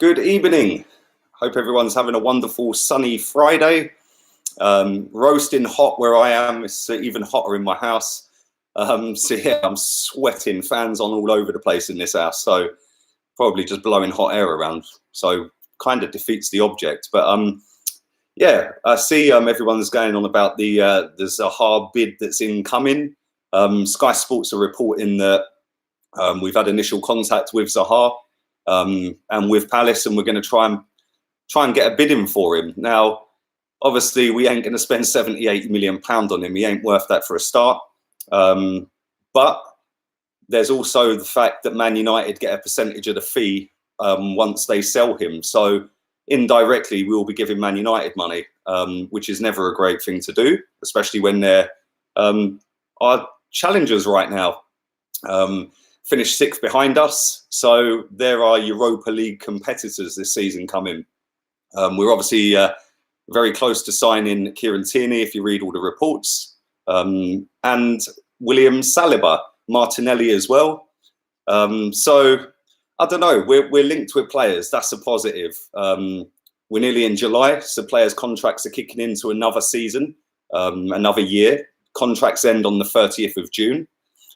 Good evening. Hope everyone's having a wonderful sunny Friday. Roasting hot where I am. It's even hotter in my house. So yeah, I'm sweating, fans on all over the place in this house. So probably just blowing hot air around. So kind of defeats the object. But yeah, I see everyone's going on about the Zaha bid that's incoming. Sky Sports are reporting that we've had initial contact with Zaha and with Palace, and we're going to try and get a bid in for him. Now, obviously, we ain't going to spend £78 million on him. He ain't worth that for a start. But there's also the fact that Man United get a percentage of the fee once they sell him. So indirectly, we'll be giving Man United money, which is never a great thing to do, especially when they're our challengers right now. Finished sixth behind us. So there are Europa League competitors this season coming. We're obviously very close to signing Kieran Tierney, if you read all the reports, and William Saliba, Martinelli as well. So I don't know, we're linked with players. That's a positive. We're nearly in July, so players' contracts are kicking into another season, another year. Contracts end on the 30th of June.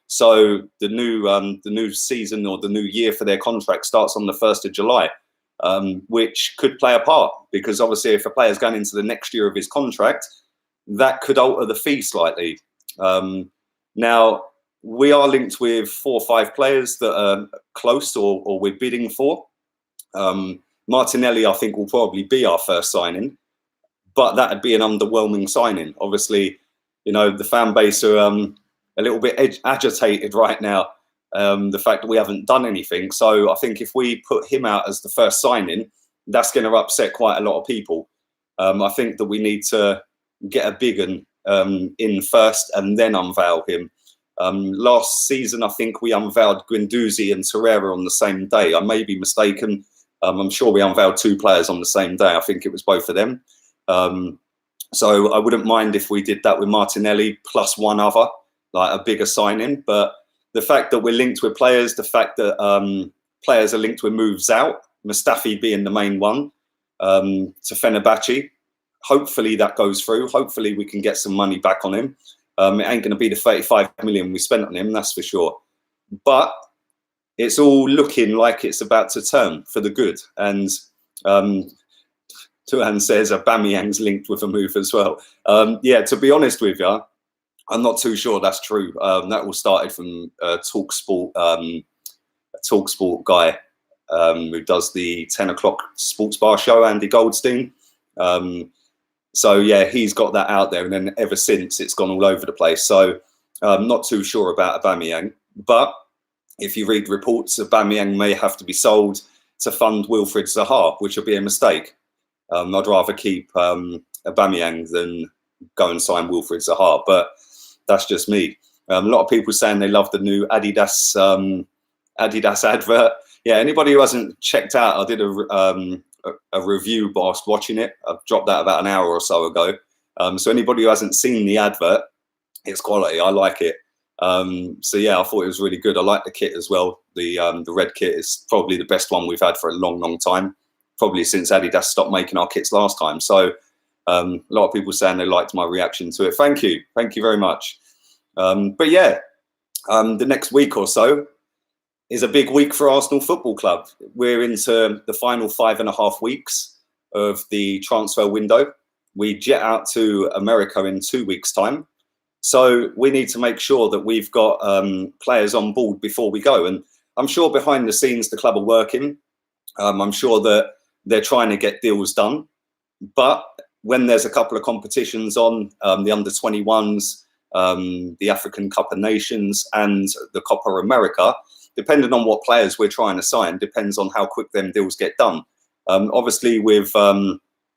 So the new season or the new year for their contract starts on the 1st of July, which could play a part, because obviously if a player's going into the next year of his contract, that could alter the fee slightly. Now, we are linked with 4 or 5 players that are close or we're bidding for. Martinelli, I think, will probably be our first signing, but that would be an underwhelming signing. Obviously, you know, the fan base are a little bit agitated right now, the fact that we haven't done anything. So I think if we put him out as the first signing, that's going to upset quite a lot of people. I think that we need to get a big one in first and then unveil him. Last season, I think we unveiled Guendouzi and Torreira on the same day. I may be mistaken. I'm sure we unveiled 2 players on the same day. I think it was both of them. So I wouldn't mind if we did that with Martinelli plus one other, like a bigger signing. But the fact that we're linked with players, the fact that players are linked with moves out, Mustafi being the main one, to Fenerbahce, hopefully that goes through. Hopefully we can get some money back on him. It ain't going to be the 35 million we spent on him, that's for sure. But it's all looking like it's about to turn for the good. And Tuhan says Aubameyang's linked with a move as well. Yeah, to be honest with you, I'm not too sure that's true. That all started from TalkSport, a TalkSport guy who does the 10 o'clock sports bar show, Andy Goldstein. So yeah, he's got that out there, and then ever since it's gone all over the place. So I'm not too sure about Aubameyang, but if you read reports, Aubameyang may have to be sold to fund Wilfried Zaha, which would be a mistake. I'd rather keep Aubameyang than go and sign Wilfried Zaha, but that's just me. A lot of people saying they love the new Adidas advert. Yeah, anybody who hasn't checked out, I did a review whilst watching it. I've dropped that about an hour or so ago. So anybody who hasn't seen the advert, it's quality. I like it. So yeah, I thought it was really good. I like the kit as well. The red kit is probably the best one we've had for a long, long time. Probably since Adidas stopped making our kits last time. So a lot of people saying they liked my reaction to it. Thank you very much. But yeah, the next week or so is a big week for Arsenal Football Club. We're into the final 5.5 weeks of the transfer window. We jet out to America in 2 weeks' time. So we need to make sure that we've got players on board before we go. And I'm sure behind the scenes the club are working. I'm sure that they're trying to get deals done. But when there's a couple of competitions on, the under-21s, the African Cup of Nations and the Copa America, depending on what players we're trying to sign, depends on how quick them deals get done. Obviously with Wilfried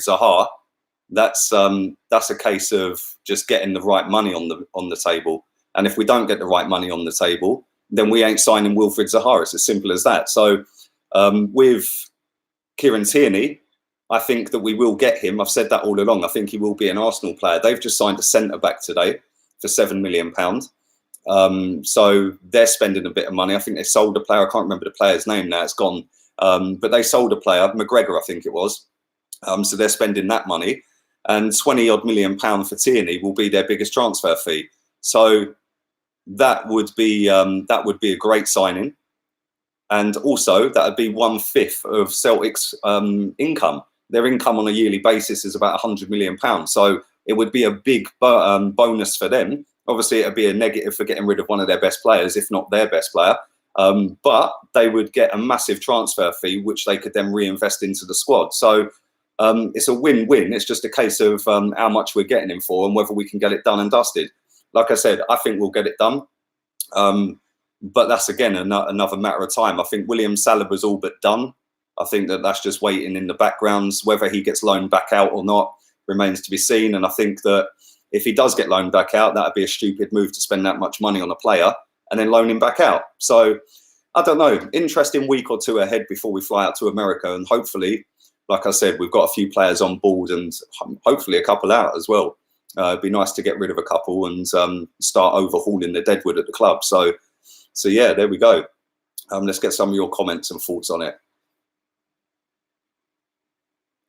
Zaha, that's a case of just getting the right money on the table. And if we don't get the right money on the table, then we ain't signing Wilfried Zaha. It's as simple as that. So with Kieran Tierney, I think that we will get him. I've said that all along. I think he will be an Arsenal player. They've just signed a centre-back today for £7 million. So they're spending a bit of money. I think they sold a player. I can't remember the player's name now. It's gone. But they sold a player, McGregor, I think it was. So they're spending that money. And 20 odd million pound for Tierney will be their biggest transfer fee. So that would be a great signing. And also that would be 1/5 of Celtic's income. Their income on a yearly basis is about £100 million. So it would be a big bonus for them. Obviously, it would be a negative for getting rid of one of their best players, if not their best player. But they would get a massive transfer fee, which they could then reinvest into the squad. So it's a win-win. It's just a case of how much we're getting him for and whether we can get it done and dusted. Like I said, I think we'll get it done. But that's, again, another matter of time. I think William Saliba's all but done. I think that's just waiting in the backgrounds. Whether he gets loaned back out or not remains to be seen. And I think that if he does get loaned back out, that would be a stupid move to spend that much money on a player and then loan him back out. So I don't know. Interesting week or two ahead before we fly out to America. And hopefully, like I said, we've got a few players on board and hopefully a couple out as well. It'd be nice to get rid of a couple and start overhauling the deadwood at the club. So yeah, there we go. Let's get some of your comments and thoughts on it.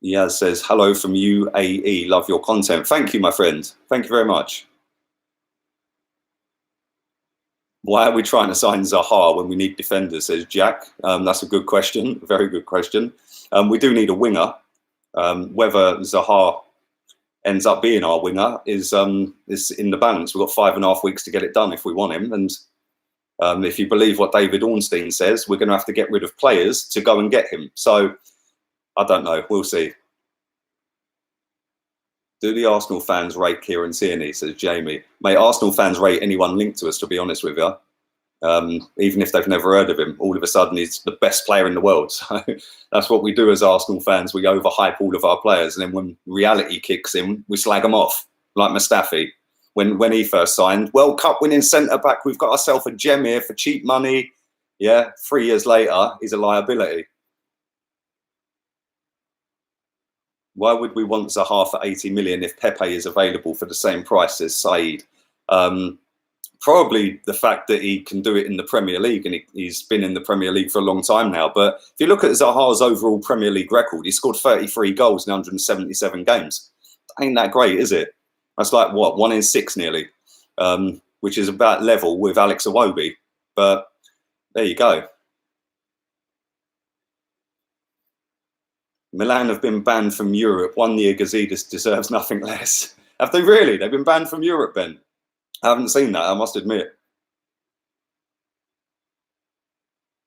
Yaz says, hello from UAE. Love your content. Thank you, my friend. Thank you very much. Why are we trying to sign Zaha when we need defenders, says Jack. That's a good question. Very good question. We do need a winger. Whether Zaha ends up being our winger is in the balance. We've got 5.5 weeks to get it done if we want him. And if you believe what David Ornstein says, we're going to have to get rid of players to go and get him. So I don't know. We'll see. Do the Arsenal fans rate Kieran Tierney, says Jamie. Mate, Arsenal fans rate anyone linked to us, to be honest with you. Even if they've never heard of him, all of a sudden he's the best player in the world. So that's what we do as Arsenal fans. We overhype all of our players. And then when reality kicks in, we slag them off, like Mustafi. When he first signed, World Cup winning centre-back, we've got ourselves a gem here for cheap money. Yeah, 3 years later, he's a liability. Why would we want Zaha for 80 million if Pepe is available for the same price as Said? Probably the fact that he can do it in the Premier League, and he's been in the Premier League for a long time now. But if you look at Zaha's overall Premier League record, he scored 33 goals in 177 games. Ain't that great, is it? That's like, what, 1 in 6 nearly, which is about level with Alex Iwobi. But there you go. Milan have been banned from Europe. 1 year Gazidis deserves nothing less. Have they really? They've been banned from Europe, Ben? I haven't seen that, I must admit.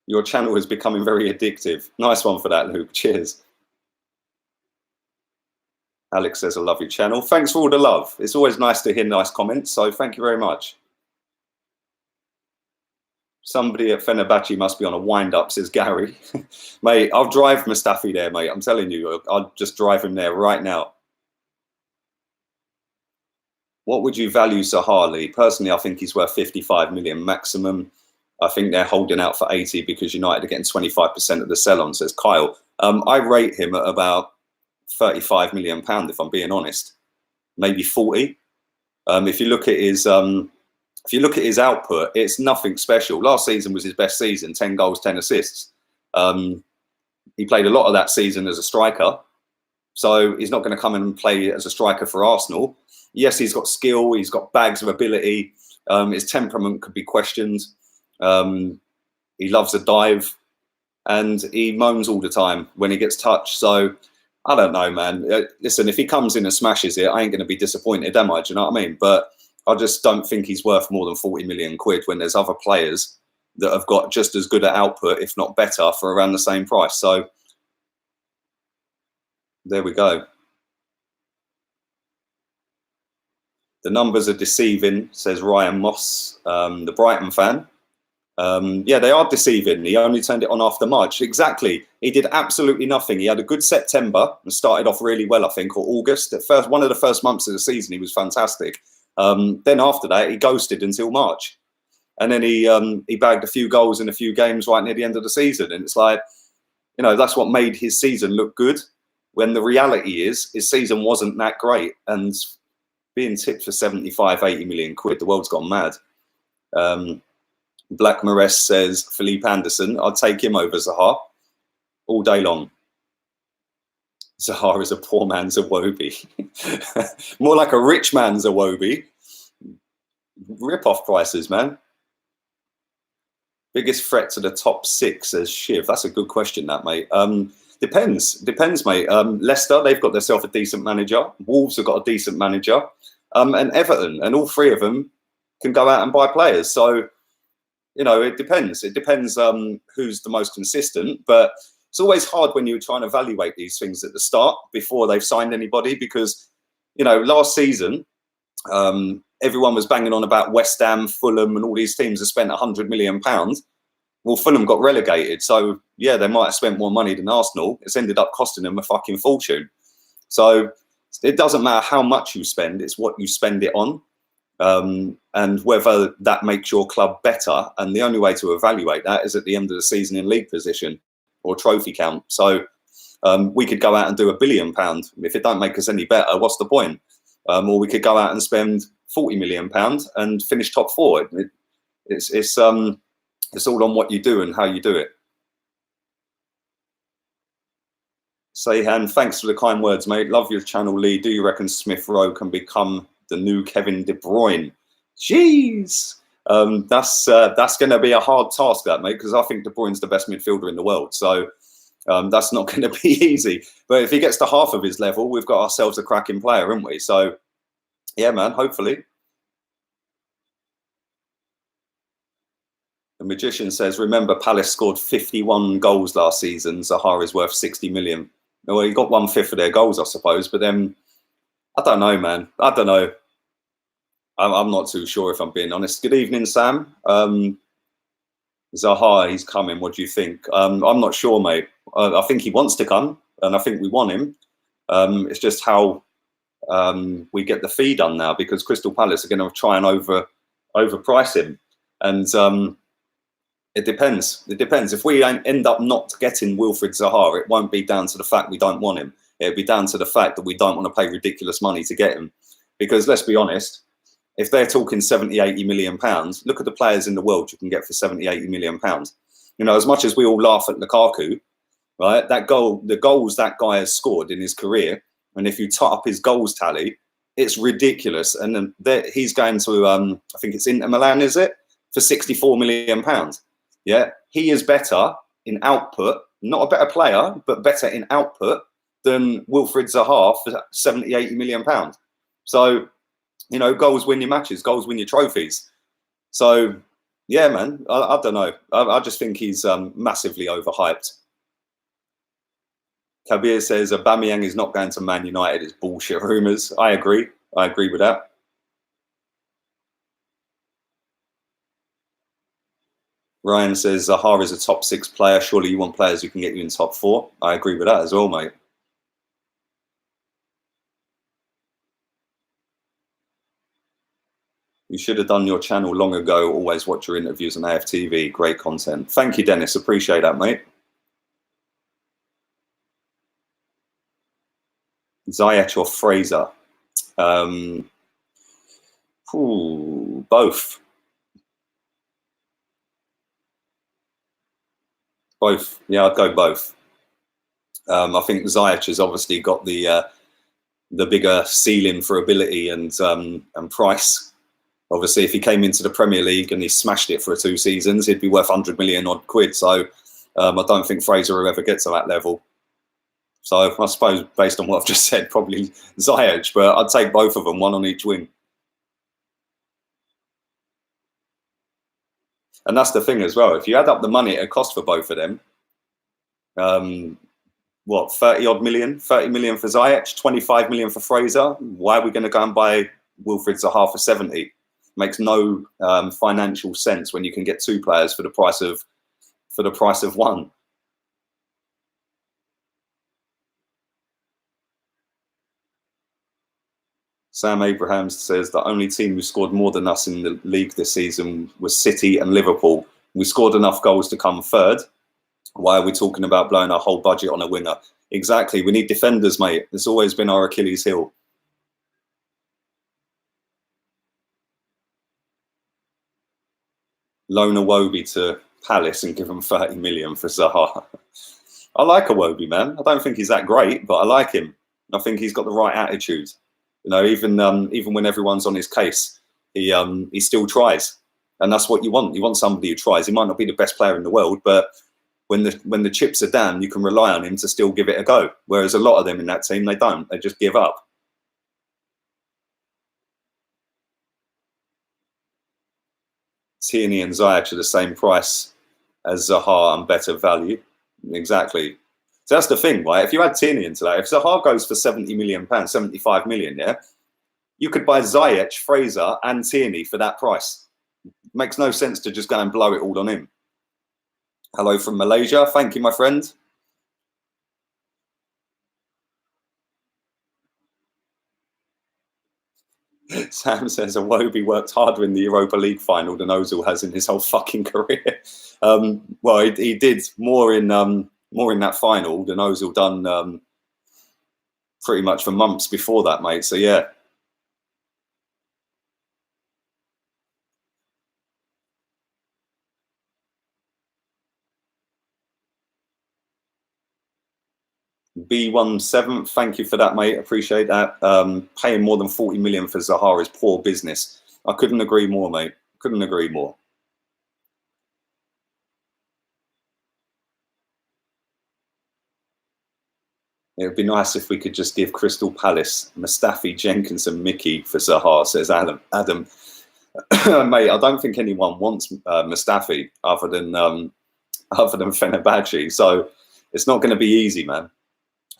Your channel is becoming very addictive. Nice one for that, Luke. Cheers. Alex says, I love your channel. Thanks for all the love. It's always nice to hear nice comments, so thank you very much. Somebody at Fenerbahce must be on a wind-up, says Gary. Mate, I'll drive Mustafi there, mate. I'm telling you, I'll just drive him there right now. What would you value Zaha, Lee? Personally, I think he's worth 55 million maximum. I think they're holding out for 80 because United are getting 25% of the sell-on, says Kyle. I rate him at about 35 million pound, if I'm being honest. Maybe 40. If you look at his output, it's nothing special. Last season was his best season, 10 goals, 10 assists. He played a lot of that season as a striker. So he's not going to come in and play as a striker for Arsenal. Yes, he's got skill. He's got bags of ability. His temperament could be questioned. He loves a dive. And he moans all the time when he gets touched. So I don't know, man. Listen, if he comes in and smashes it, I ain't going to be disappointed, am I? Do you know what I mean? But I just don't think he's worth more than 40 million quid when there's other players that have got just as good an output, if not better, for around the same price. So there we go. The numbers are deceiving, says Ryan Moss, the Brighton fan. Yeah, they are deceiving. He only turned it on after March. Exactly. He did absolutely nothing. He had a good September and started off really well, I think, or August. At first, one of the first months of the season, he was fantastic. Then after that, he ghosted until March. And then he bagged a few goals in a few games right near the end of the season. And it's like, you know, that's what made his season look good. When the reality is, his season wasn't that great. And being tipped for 75, 80 million quid, the world's gone mad. Black Mares says Felipe Anderson. I'd take him over Zaha all day long. Zaha is a poor man's Iwobi. More like a rich man's Iwobi. Rip-off prices, man. Biggest threat to the top 6 as Shiv. That's a good question, that, mate. Depends, mate. Leicester, they've got themselves a decent manager. Wolves have got a decent manager. And Everton, and all 3 of them can go out and buy players. So, you know, it depends. It depends who's the most consistent. But it's always hard when you're trying to evaluate these things at the start before they've signed anybody, because, you know, last season, everyone was banging on about West Ham, Fulham, and all these teams have spent £100 million. Well, Fulham got relegated. So, yeah, they might have spent more money than Arsenal. It's ended up costing them a fucking fortune. So it doesn't matter how much you spend. It's what you spend it on, and whether that makes your club better. And the only way to evaluate that is at the end of the season in league position or trophy count. So we could go out and do £1 billion. If it don't make us any better, what's the point? Or we could go out and spend £40 million and finish top 4. It's all on what you do and how you do it. Sayhan, thanks for the kind words, mate. Love your channel, Lee. Do you reckon Smith Rowe can become the new Kevin De Bruyne? Jeez. That's going to be a hard task, that, mate, because I think De Bruyne's the best midfielder in the world. So that's not going to be easy. But if he gets to half of his level, we've got ourselves a cracking player, haven't we? So, yeah, man, hopefully. The Magician says, remember, Palace scored 51 goals last season. Zaha is worth 60 million. Well, he got 1/5 of their goals, I suppose. But then, I don't know, man. I don't know. I'm not too sure, if I'm being honest. Good evening, Sam. Zaha, he's coming. What do you think? I'm not sure, mate. I think he wants to come, and I think we want him. It's just how we get the fee done now, because Crystal Palace are going to try and overprice him. And it depends. It depends. If we end up not getting Wilfried Zaha, it won't be down to the fact we don't want him. It'll be down to the fact that we don't want to pay ridiculous money to get him. Because let's be honest, if they're talking 70, 80 million pounds, look at the players in the world you can get for 70, 80 million pounds. You know, as much as we all laugh at Lukaku, right? The goals that guy has scored in his career, and if you tot up his goals tally, it's ridiculous. And then he's going to, I think it's Inter Milan, is it? For 64 million pounds. Yeah, he is better in output, not a better player, but better in output than Wilfried Zaha for 70, 80 million pounds. So, you know, goals win your matches, goals win your trophies. So, yeah, man, I don't know. I just think he's massively overhyped. Kabir says Aubameyang is not going to Man United. It's bullshit rumours. I agree. I agree with that. Ryan says Zaha is a top 6 player. Surely you want players who can get you in top 4. I agree with that as well, mate. You should have done your channel long ago. Always watch your interviews on AFTV. Great content. Thank you, Dennis. Appreciate that, mate. Ziyech or Fraser? Both. Both. Yeah, I'd go both. I think Ziyech has obviously got the bigger ceiling for ability and price. Obviously, if he came into the Premier League and he smashed it for 2 seasons, he'd be worth 100 million odd quid. So I don't think Fraser will ever get to that level. So I suppose, based on what I've just said, probably Ziyech, but I'd take both of them, one on each wing. And that's the thing as well. If you add up the money it cost for both of them, what, 30 odd million? 30 million for Ziyech, 25 million for Fraser. Why are we going to go and buy Wilfried Zaha for 70? Makes no financial sense when you can get 2 players for the price of one. Sam Abrahams says the only team who scored more than us in the league this season was City and Liverpool. We scored enough goals to come 3rd. Why are we talking about blowing our whole budget on a winger? Exactly. We need defenders, mate. It's always been our Achilles heel. Loan Iwobi to Palace and give him 30 million for Zaha. I like Iwobi, man. I don't think he's that great, but I like him. I think he's got the right attitude. You know, even when everyone's on his case, he still tries, and that's what you want. You want somebody who tries. He might not be the best player in the world, but when the chips are down, you can rely on him to still give it a go. Whereas a lot of them in that team, they don't. They just give up. Tierney and Ziyech are the same price as Zaha and better value. Exactly. So that's the thing, right? If you add Tierney into that, if Zaha goes for £70 million, 75 million, yeah, you could buy Ziyech, Fraser, and Tierney for that price. Makes no sense to just go and blow it all on him. Hello from Malaysia. Thank you, my friend. Sam says Iwobi worked harder in the Europa League final than Ozil has in his whole fucking career. Well, he did more in that final than Ozil done pretty much for months before that, mate. So yeah. B17, thank you for that, mate. Appreciate that. Paying more than 40 million for Zaha is poor business. I couldn't agree more, mate. Couldn't agree more. It would be nice if we could just give Crystal Palace Mustafi, Jenkins, and Mickey for Zaha, says Adam. Mate, I don't think anyone wants Mustafi other than Fenerbahce. So it's not going to be easy, man,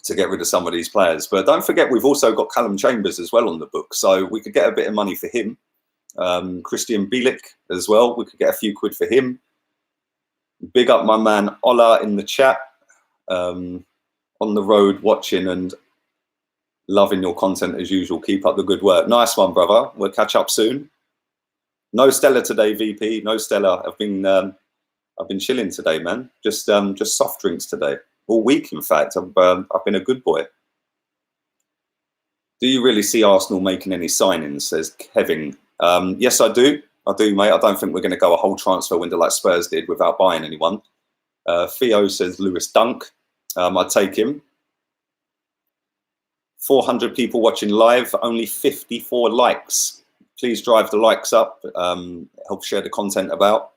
to get rid of some of these players. But don't forget, we've also got Callum Chambers as well on the book, so we could get a bit of money for him. Christian Bielik as well. We could get a few quid for him. Big up my man Ola in the chat. On the road watching and loving your content as usual. Keep up the good work. Nice one, brother. We'll catch up soon. No Stella today, VP. No Stella. I've been chilling today, man. Just soft drinks today. All week, in fact. I've been a good boy. Do you really see Arsenal making any signings? Says Kevin. Yes, I do. I do, mate. I don't think we're going to go a whole transfer window like Spurs did without buying anyone. Theo says Lewis Dunk. I'd take him. 400 people watching live, only 54 likes. Please drive the likes up. Help share the content about.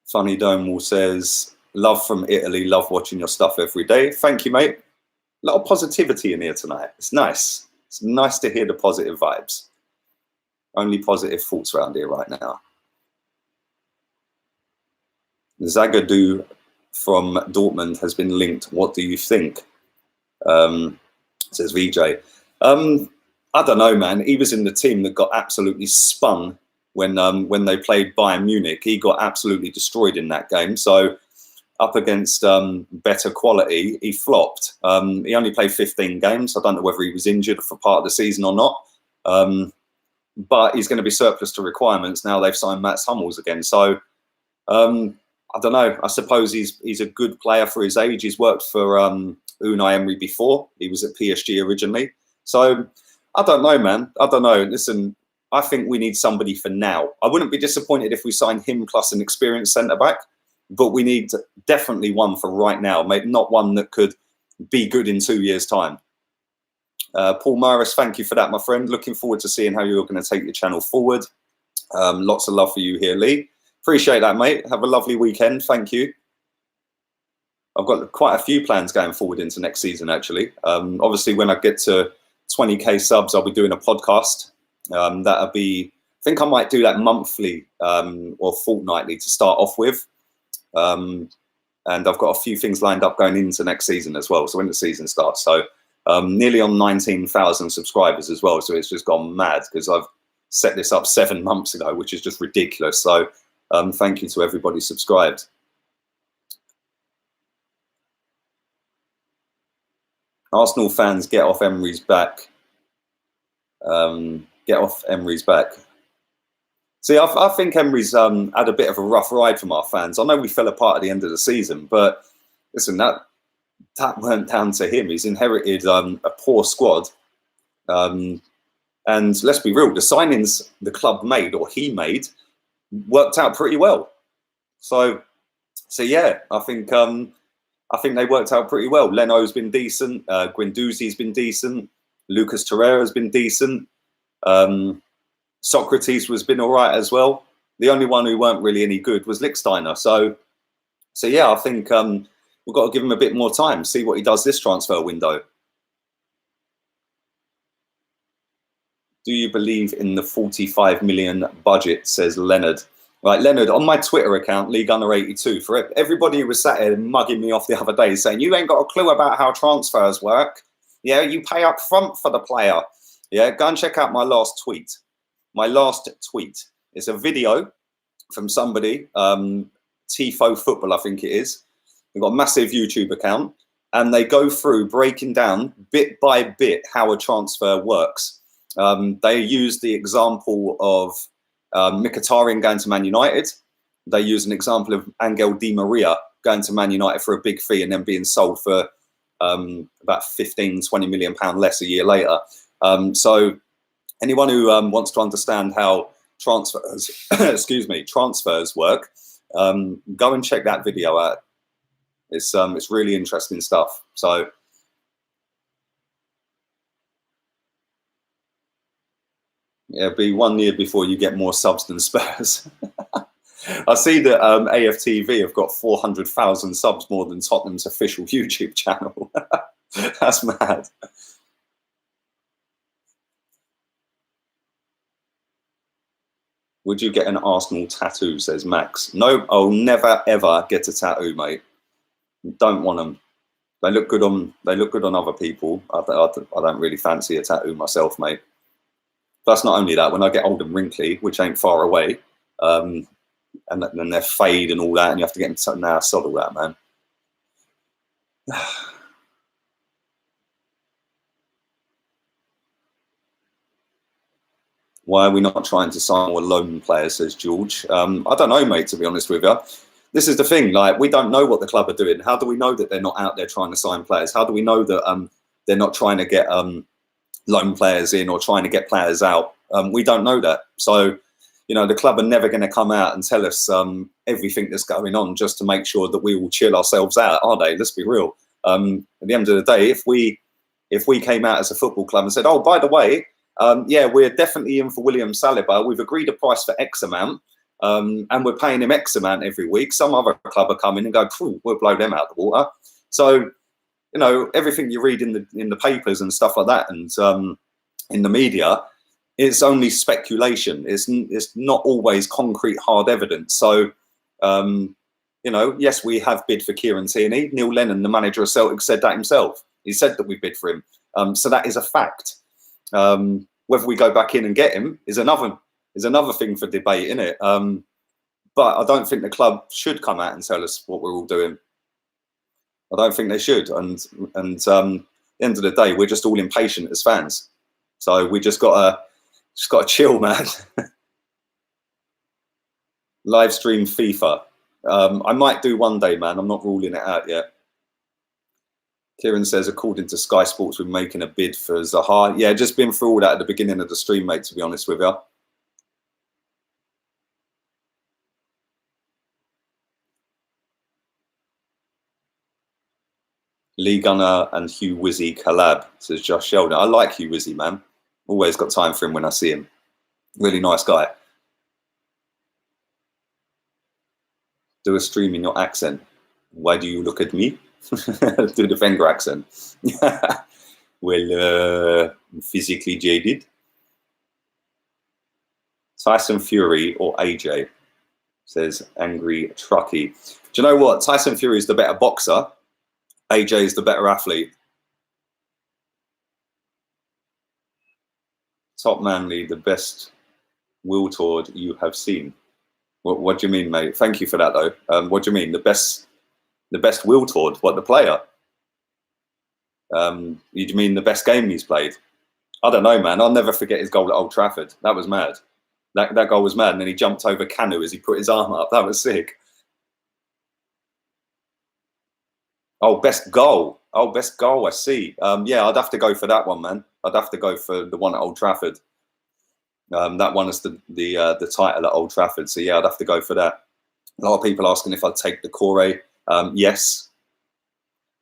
Funny Dome says, love from Italy, love watching your stuff every day. Thank you, mate. A lot of positivity in here tonight. It's nice. It's nice to hear the positive vibes. Only positive thoughts around here right now. Zagadou from Dortmund has been linked. What do you think? Says VJ. I don't know, man. He was in the team that got absolutely spun when they played Bayern Munich. He got absolutely destroyed in that game. So up against better quality, he flopped. He only played 15 games. I don't know whether he was injured for part of the season or not. But he's going to be surplus to requirements now. They've signed Mats Hummels again. So I don't know. I suppose he's a good player for his age. He's worked for Unai Emery before. He was at PSG originally. So I don't know, man. I don't know. Listen, I think we need somebody for now. I wouldn't be disappointed if we signed him plus an experienced centre-back, but we need definitely one for right now, maybe not one that could be good in 2 years' time. Paul Morris, thank you for that, my friend. Looking forward to seeing how you're going to take your channel forward. Lots of love for you here, Lee. Appreciate that, mate. Have a lovely weekend. Thank you. I've got quite a few plans going forward into next season, actually. Obviously, when I get to 20k subs, I'll be doing a podcast. That'll be, I think I might do that monthly or fortnightly to start off with. And I've got a few things lined up going into next season as well. So when the season starts, so nearly on 19,000 subscribers as well. So it's just gone mad because I've set this up 7 months ago, which is just ridiculous. So thank you to everybody subscribed. Arsenal fans, get off Emery's back. Get off Emery's back. See, I think Emery's had a bit of a rough ride from our fans. I know we fell apart at the end of the season, but listen, that weren't down to him. He's inherited a poor squad, and And let's be real, the signings the club made, or he made, worked out pretty well. So yeah, I think they worked out pretty well. Leno's been decent. Guendouzi's been decent. Lucas Torreira's been decent. Socrates has been all right as well. The only one who weren't really any good was Lichtsteiner. So yeah, I think we've got to give him a bit more time, see what he does this transfer window. Do you believe in the 45 million budget, says Leonard. Right, Leonard, on my Twitter account, LeagueUnner82, for everybody who was sat here mugging me off the other day saying, you ain't got a clue about how transfers work. Yeah, you pay up front for the player. Yeah, go and check out my last tweet. My last tweet. It's a video from somebody, Tifo Football, I think it is. They've got a massive YouTube account, and they go through breaking down bit by bit how a transfer works. They use the example of Mkhitaryan going to Man United. They use an example of Angel Di Maria going to Man United for a big fee and then being sold for about 15-20 million pound less a year later. So anyone who wants to understand how transfers, transfers work, go and check that video out. It's really interesting stuff. So. It'll be 1 year before you get more subs than Spurs. I see that AFTV have got 400,000 subs more than Tottenham's official YouTube channel. That's mad. Would you get an Arsenal tattoo, says Max. No, I'll never, ever get a tattoo, mate. Don't want them. They look good on other people. I don't really fancy a tattoo myself, mate. Plus, not only that, when I get old and wrinkly, which ain't far away, and then they fade and all that, and you have to get them now, sod all that, man. Why are we not trying to sign more loan players, says George. I don't know, mate, to be honest with you. This is the thing, like, we don't know what the club are doing. How do we know that they're not out there trying to sign players? How do we know that they're not trying to get loan players in or trying to get players out? We don't know that. So, you know, the club are never going to come out and tell us everything that's going on just to make sure that we will chill ourselves out, are they? Let's be real. At the end of the day, if we came out as a football club and said, oh, by the way, yeah, we're definitely in for William Saliba. We've agreed a price for X amount, and we're paying him X amount every week. Some other club are coming and go, we'll blow them out the water. So, you know, everything you read in the papers and stuff like that, and in the media, it's only speculation. It's not always concrete, hard evidence. So, you know, yes, we have bid for Kieran Tierney. Neil Lennon, the manager of Celtic, said that himself. He said that we bid for him. So that is a fact. Whether we go back in and get him is another thing for debate, isn't it? But I don't think the club should come out and tell us what we're all doing. I don't think they should. And at the end of the day, we're just all impatient as fans. So we just gotta chill, man. Live stream FIFA. I might do one day, man. I'm not ruling it out yet. Kieran says, according to Sky Sports, we're making a bid for Zaha. Yeah, just been through all that at the beginning of the stream, mate, to be honest with you. Lee Gunner and Hugh Wizzy collab, says Josh Sheldon. I like Hugh Wizzy, man. Always got time for him when I see him. Really nice guy. Do a stream in your accent. Why do you look at me? Do the Wenger accent. Well, physically jaded. Tyson Fury or AJ, says Angry Truckee. Do you know what? Tyson Fury is the better boxer. AJ is the better athlete. Top Manly, the best Will Tord you have seen. What do you mean, mate? Thank you for that, though. What do you mean? The best Will Tord? What, the player? You mean the best game he's played? I don't know, man. I'll never forget his goal at Old Trafford. That was mad. That goal was mad. And then he jumped over Canu as he put his arm up. That was sick. Oh, best goal. Oh, best goal, I see. Yeah, I'd have to go for that one, man. I'd have to go for the one at Old Trafford. That won us the title at Old Trafford. So yeah, I'd have to go for that. A lot of people asking if I'd take the Corey. Yes.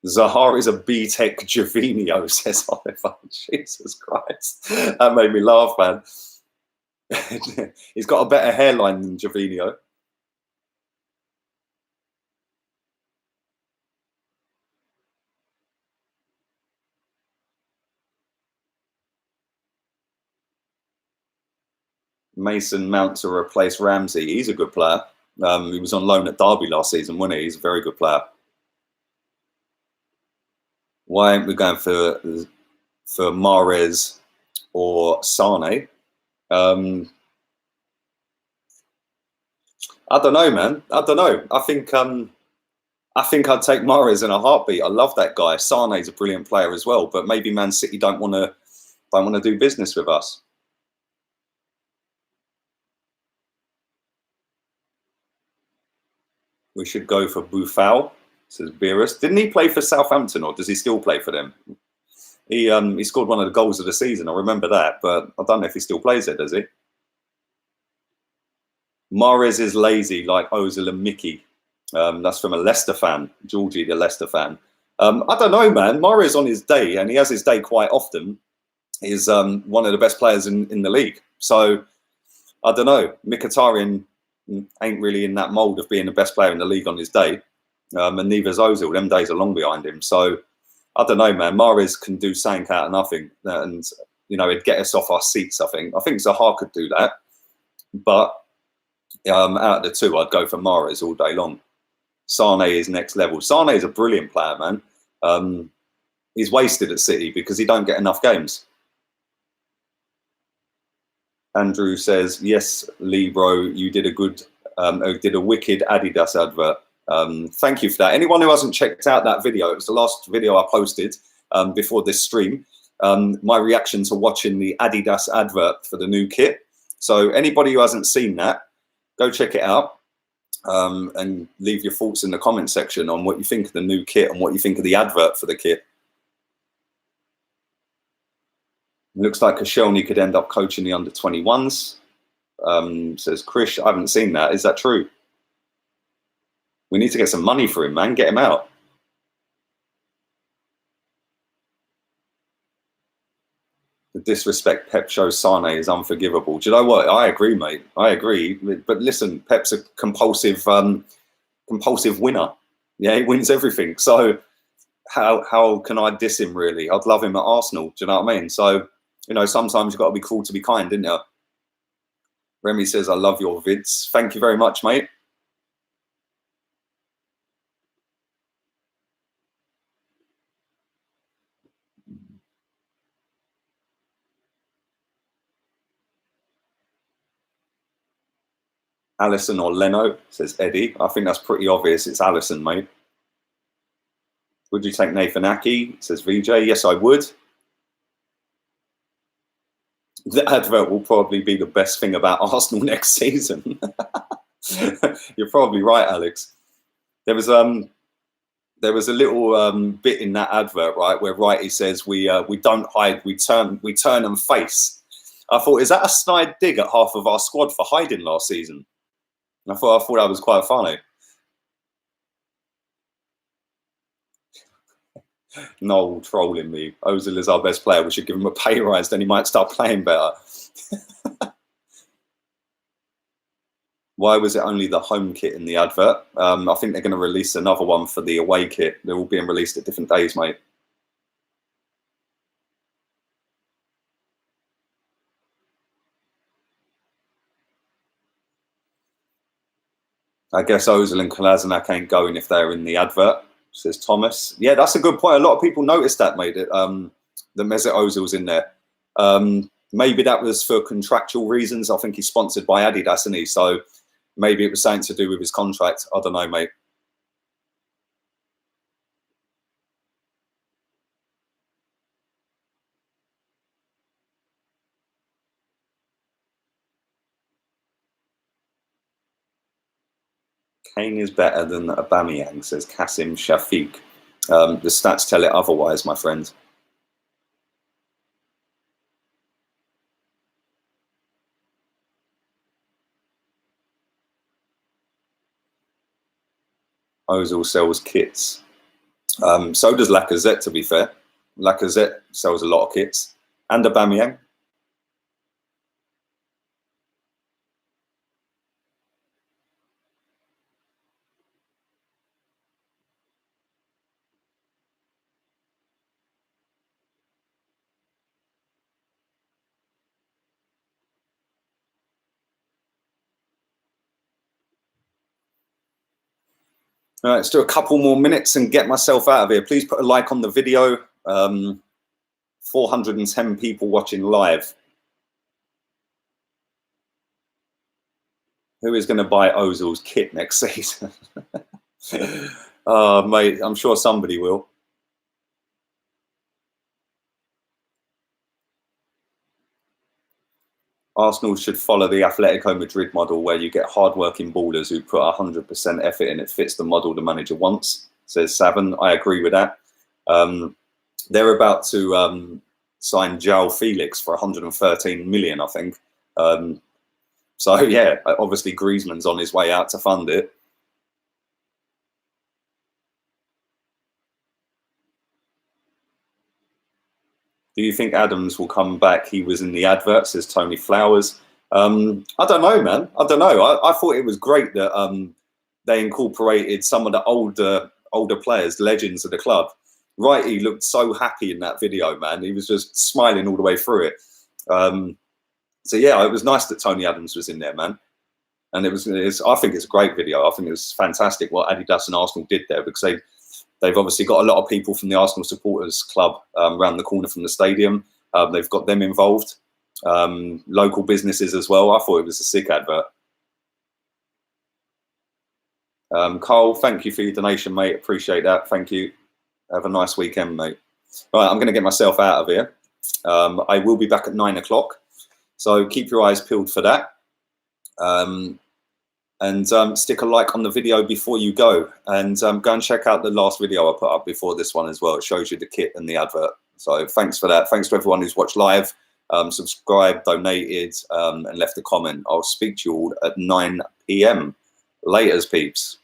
Zaha is a B-Tech Jorginho, says Oliver. Jesus Christ. That made me laugh, man. He's got a better hairline than Jorginho. Mason Mount to replace Ramsey. He's a good player. He was on loan at Derby last season, wasn't he? He's a very good player. Why aren't we going for Mahrez or Sane? I don't know, man. I don't know. I think I'd take Mahrez in a heartbeat. I love that guy. Sane's a brilliant player as well, but maybe Man City don't want to do business with us. We should go for Buffal, says Beerus. Didn't he play for Southampton, or does he still play for them? He scored one of the goals of the season. I remember that, but I don't know if he still plays it, does he? Mahrez is lazy like Ozil and Mickey. That's from a Leicester fan, Georgie, the Leicester fan. I don't know, man. Mahrez on his day, and he has his day quite often, is one of the best players in the league. So I don't know. Mkhitaryan ain't really in that mould of being the best player in the league on his day, and neither is Ozil. Them days are long behind him. So I don't know, man. Mahrez can do something out of nothing, and he'd get us off our seats. I think Zaha could do that, but out of the two, I'd go for Mahrez all day long. Sane is next level. Sane is a brilliant player, man. He's wasted at City because he don't get enough games. Andrew says, yes, Lee, bro, you did a wicked Adidas advert. Thank you for that. Anyone who hasn't checked out that video, it was the last video I posted before this stream, my reaction to watching the Adidas advert for the new kit. So anybody who hasn't seen that, go check it out and leave your thoughts in the comment section on what you think of the new kit and what you think of the advert for the kit. Looks like Koscielny could end up coaching the under-21s, says Chris. I haven't seen that. Is that true? We need to get some money for him, man. Get him out. The disrespect Pep shows Sane is unforgivable. Do you know what? I agree, mate. I agree. But listen, Pep's a compulsive winner. Yeah, he wins everything. So how can I diss him, really? I'd love him at Arsenal. Do you know what I mean? So, sometimes you've got to be cruel to be kind, didn't you? Remy says, I love your vids. Thank you very much, mate. Allison or Leno, says Eddie. I think that's pretty obvious. It's Allison, mate. Would you take Nathan Aki, says VJ? Yes, I would. The advert will probably be the best thing about Arsenal next season. You're probably right, Alex. There was a little bit in that advert, right, where Righty says we don't hide, we turn and face. I thought, is that a snide dig at half of our squad for hiding last season? I thought that was quite funny. No, trolling me. Ozil is our best player. We should give him a pay rise, then he might start playing better. Why was it only the home kit in the advert? I think they're going to release another one for the away kit. They're all being released at different days, mate. I guess Ozil and Kolasinac ain't going if they're in the advert, says Thomas. Yeah, that's a good point. A lot of people noticed that, mate, that Mesut Ozil's in there. Maybe that was for contractual reasons. I think he's sponsored by Adidas, isn't he? So maybe it was something to do with his contract. I don't know, mate. Kane is better than Aubameyang, says Kasim Shafiq. The stats tell it otherwise, my friend. Ozil sells kits. So does Lacazette, to be fair. Lacazette sells a lot of kits. And Aubameyang. All right, let's do a couple more minutes and get myself out of here. Please put a like on the video. 410 people watching live. Who is going to buy Ozil's kit next season? Oh, mate, I'm sure somebody will. Arsenal should follow the Atletico Madrid model, where you get hard-working ballers who put 100% effort in. It fits the model the manager wants, says Savin. I agree with that. They're about to sign João Felix for 113 million, I think. So, yeah, obviously Griezmann's on his way out to fund it. Do you think Adams will come back? He was in the advert, says Tony Flowers. I don't know, man. I don't know. I thought it was great that they incorporated some of the older players, legends of the club. Right, he looked so happy in that video, man. He was just smiling all the way through it. So, yeah, it was nice that Tony Adams was in there, man. And I think it's a great video. I think it was fantastic what Adidas and Arsenal did there, because they've obviously got a lot of people from the Arsenal supporters club around the corner from the stadium. They've got them involved. Local businesses as well. I thought it was a sick advert. Carl, thank you for your donation, mate. Appreciate that. Thank you. Have a nice weekend, mate. All right, I'm going to get myself out of here. I will be back at 9 o'clock. So keep your eyes peeled for that. And stick a like on the video before you go. And go and check out the last video I put up before this one as well. It shows you the kit and the advert. So thanks for that. Thanks to everyone who's watched live, subscribed, donated, and left a comment. I'll speak to you all at 9 p.m. Laters, peeps.